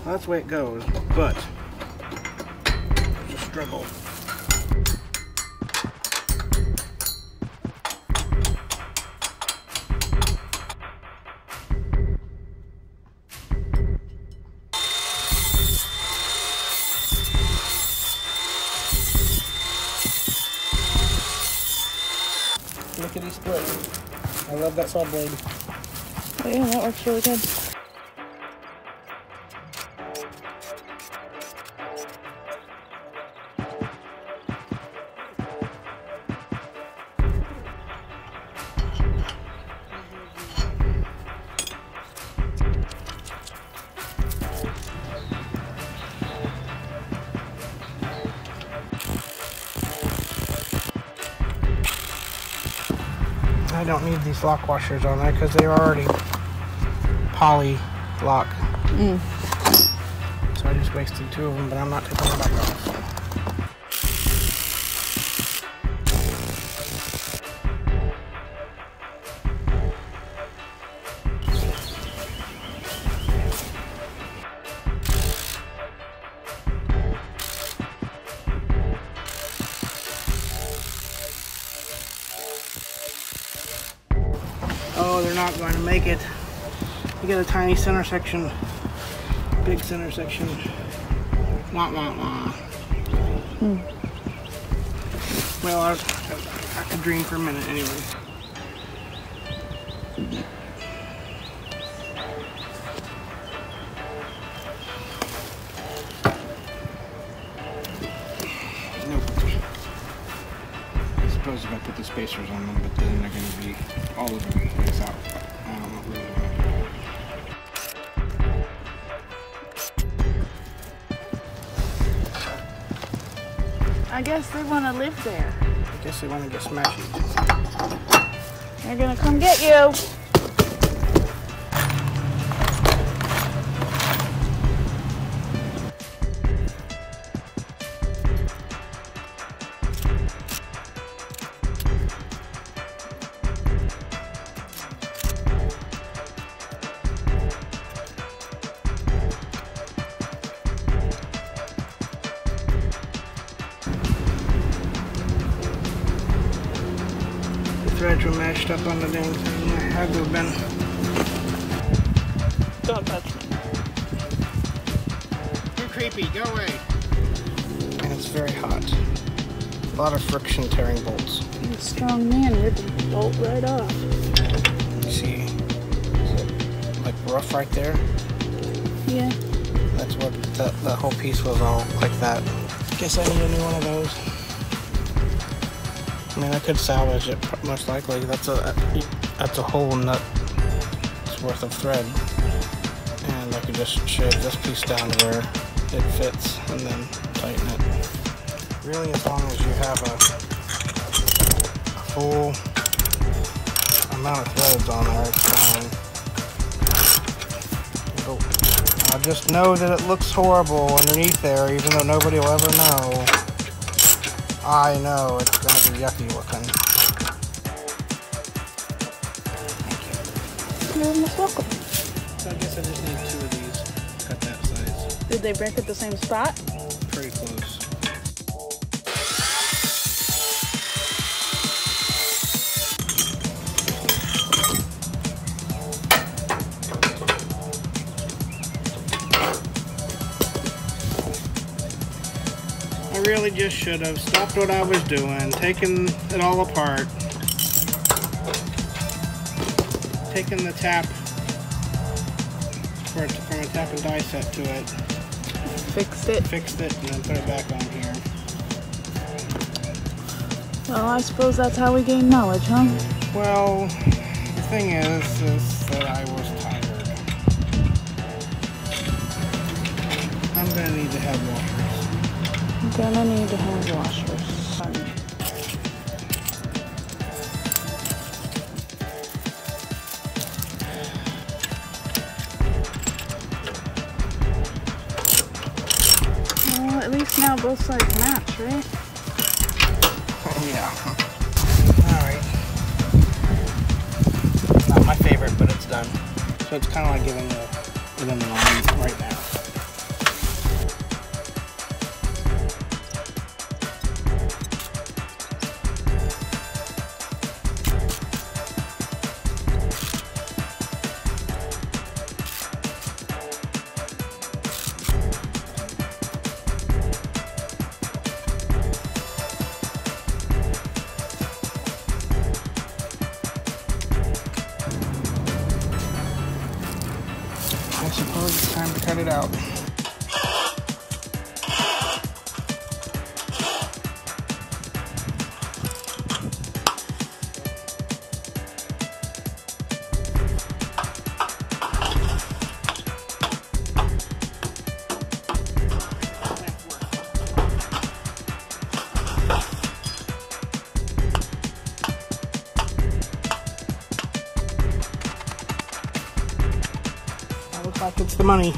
Well, that's the way it goes, but it's a struggle. Lickety split. I love that saw blade. Oh yeah, that works really good. I don't need these lock washers on there because they're already poly lock. So I just wasted 2 of them, but I'm not taking them back off. Oh, they're not going to make it. You got a tiny center section, big center section. Wah, wah, wah. Well, I could dream for a minute anyway. Nope. I suppose if I put the spacers on them, but then they're going to be all over the place out. I don't really want to do that. I guess they want to live there. I guess they want to get smashed. They're gonna come get you. Threads were mashed up on the dang thing. I had to have been. Don't touch me. You're creepy, go away. And it's very hot. A lot of friction tearing bolts. You're a strong man, rip the bolt right off. You see, is it like rough right there? Yeah. That's what the whole piece was all like that. Guess I need a new one of those. I mean, I could salvage it most likely. That's a whole nut's worth of thread, and I could just shave this piece down to where it fits, and then tighten it. Really, as long as you have a full amount of threads on there, it's fine. I just know that it looks horrible underneath there, even though nobody will ever know. I know it's going to be yucky looking. Thank you. You're almost welcome. So I guess I just need 2 of these, cut that size. Did they break at the same spot? Pretty close. I really just should have stopped what I was doing, taken it all apart, taken the tap from a tap and die set to it, Fixed it. and then put it back on here. Well, I suppose that's how we gain knowledge, huh? Well, the thing is that I was tired. I'm gonna need to have washers. I'm gonna need to have washers. Well, at least now both sides match, right? Yeah. Alright. Not my favorite, but it's done. So it's kind of like giving the lemon on right now. I suppose it's time to cut it out. Looks like it's the money.